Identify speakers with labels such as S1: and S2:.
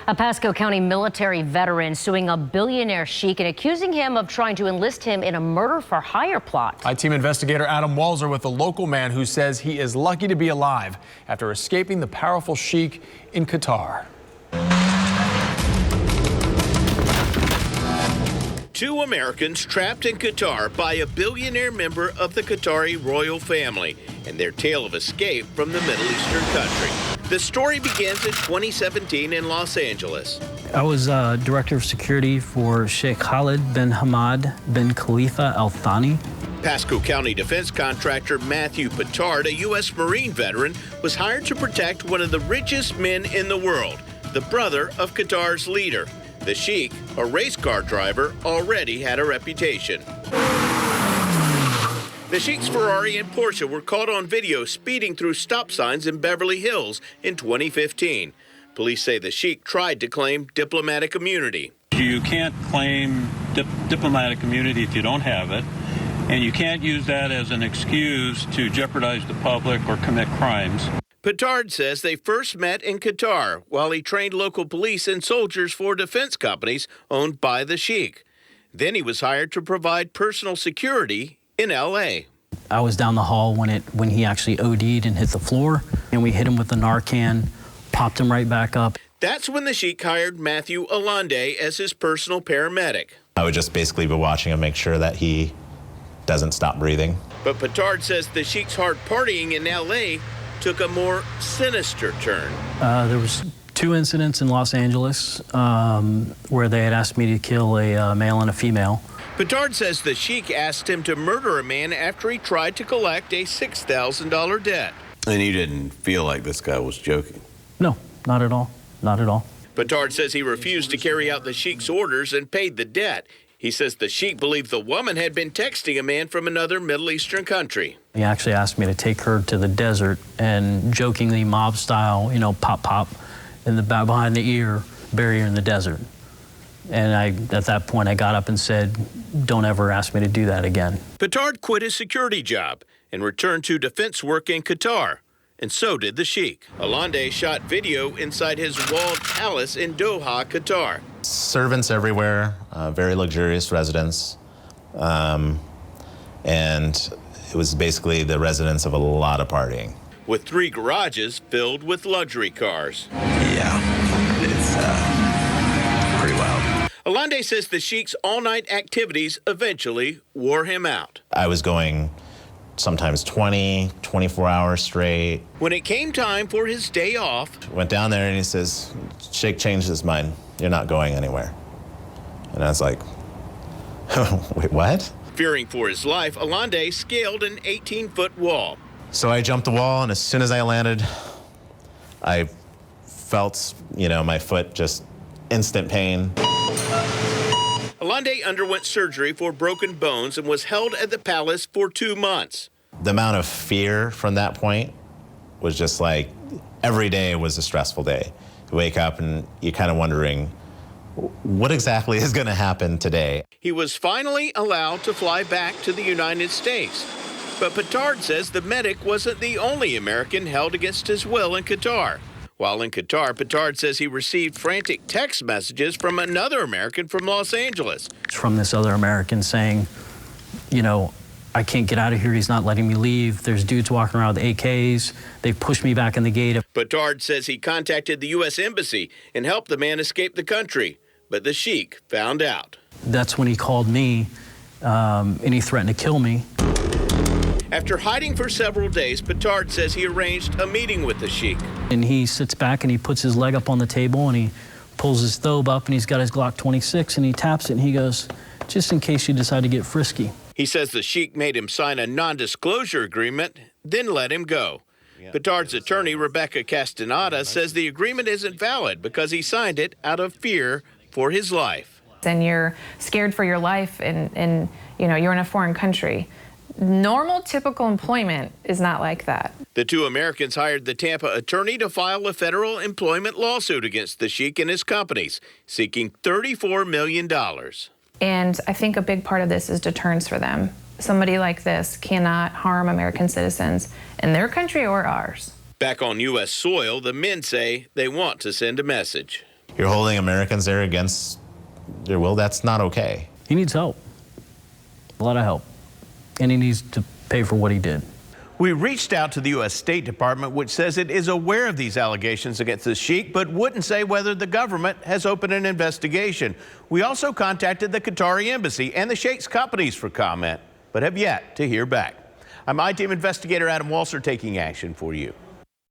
S1: A Pasco County military veteran suing a billionaire sheik and accusing him of trying to enlist him in a murder-for-hire plot.
S2: I-Team Investigator Adam Walser with a local man who says he is lucky to be alive after escaping the powerful sheik in Qatar.
S3: Two Americans trapped in Qatar by a billionaire member of the Qatari royal family and their tale of escape from the Middle Eastern country. The story begins in 2017 in Los Angeles.
S4: I was director of security for Sheikh Khalid bin Hamad bin Khalifa Al Thani.
S3: Pasco County defense contractor Matthew Pittard, a U.S. Marine veteran, was hired to protect one of the richest men in the world, the brother of Qatar's leader. The sheik, a race car driver, already had a reputation. The sheik's Ferrari and Porsche were caught on video speeding through stop signs in Beverly Hills in 2015. Police say the sheik tried to claim diplomatic immunity.
S5: You can't claim diplomatic immunity if you don't have it, and you can't use that as an excuse to jeopardize the public or commit crimes.
S3: Pittard says they first met in Qatar while he trained local police and soldiers for defense companies owned by the sheik. Then he was hired to provide personal security in L.A.
S4: I was down the hall when he actually OD'd and hit the floor, and we hit him with the Narcan, popped him right back up.
S3: That's when the sheik hired Matthew Alande as his personal paramedic.
S6: I would just basically be watching him, make sure that he doesn't stop breathing.
S3: But Pittard says the sheik's hard partying in L.A. took a more sinister turn.
S4: There was 2 incidents in Los Angeles where they had asked me to kill a male and a female.
S3: Pittard says the sheik asked him to murder a man after he tried to collect a $6,000 debt.
S7: And you didn't feel like this guy was joking?
S4: No, not at all. Not at all.
S3: Pittard says he refused to carry out the sheik's orders and paid the debt. He says the sheik believed the woman had been texting a man from another Middle Eastern country.
S4: He actually asked me to take her to the desert and jokingly mob style, pop, pop in the behind the ear, bury her in the desert. And at that point, I got up and said, don't ever ask me to do that again.
S3: Pittard quit his security job and returned to defense work in Qatar. And so did the sheik. Alande shot video inside his walled palace in Doha, Qatar.
S6: Servants everywhere, very luxurious residence. And it was basically the residence of a lot of partying.
S3: With 3 garages filled with luxury cars.
S7: Yeah, it's pretty wild.
S3: Alande says the sheik's all-night activities eventually wore him out.
S6: I was going sometimes 20, 24 hours straight.
S3: When it came time for his day off,
S6: Went down there and he says, Sheikh changed his mind. You're not going anywhere. And I was like, wait, what?
S3: fearing for his life, Alande scaled an 18-foot wall.
S6: So I jumped the wall, and as soon as I landed, I felt, my foot just instant pain.
S3: Alande underwent surgery for broken bones and was held at the palace for 2 months.
S6: The amount of fear from that point was just like, every day was a stressful day. You wake up and you're kind of wondering, what exactly is going to happen today?
S3: He was finally allowed to fly back to the United States. But Pittard says the medic wasn't the only American held against his will in Qatar. While in Qatar, Pittard says he received frantic text messages from another American from Los Angeles.
S4: From this other American saying, I can't get out of here. He's not letting me leave. There's dudes walking around with AKs. They pushed me back in the gate.
S3: Pittard says he contacted the U.S. Embassy and helped the man escape the country. But the sheik found out.
S4: That's when he called me, and he threatened to kill me.
S3: After hiding for several days, Pittard says he arranged a meeting with the sheik.
S4: And he sits back and he puts his leg up on the table and he pulls his thobe up and he's got his Glock 26 and he taps it and he goes, just in case you decide to get frisky.
S3: He says the sheik made him sign a non-disclosure agreement, then let him go. Pittard's attorney, Rebecca Castaneda, says the agreement isn't valid because he signed it out of fear for his life.
S8: And you're scared for your life and you're in a foreign country. Normal, typical employment is not like that.
S3: The 2 Americans hired the Tampa attorney to file a federal employment lawsuit against the sheik and his companies, seeking $34 million.
S8: And I think a big part of this is deterrence for them. Somebody like this cannot harm American citizens in their country or ours.
S3: Back on U.S. soil, the men say they want to send a message.
S6: You're holding Americans there against their will. That's not okay.
S4: He needs help, a lot of help, and he needs to pay for what he did.
S3: We reached out to the U.S. State Department, which says it is aware of these allegations against the sheik, but wouldn't say whether the government has opened an investigation. We also contacted the Qatari embassy and the sheikh's companies for comment, but have yet to hear back. I'm I-Team Investigator Adam Walser taking action for you.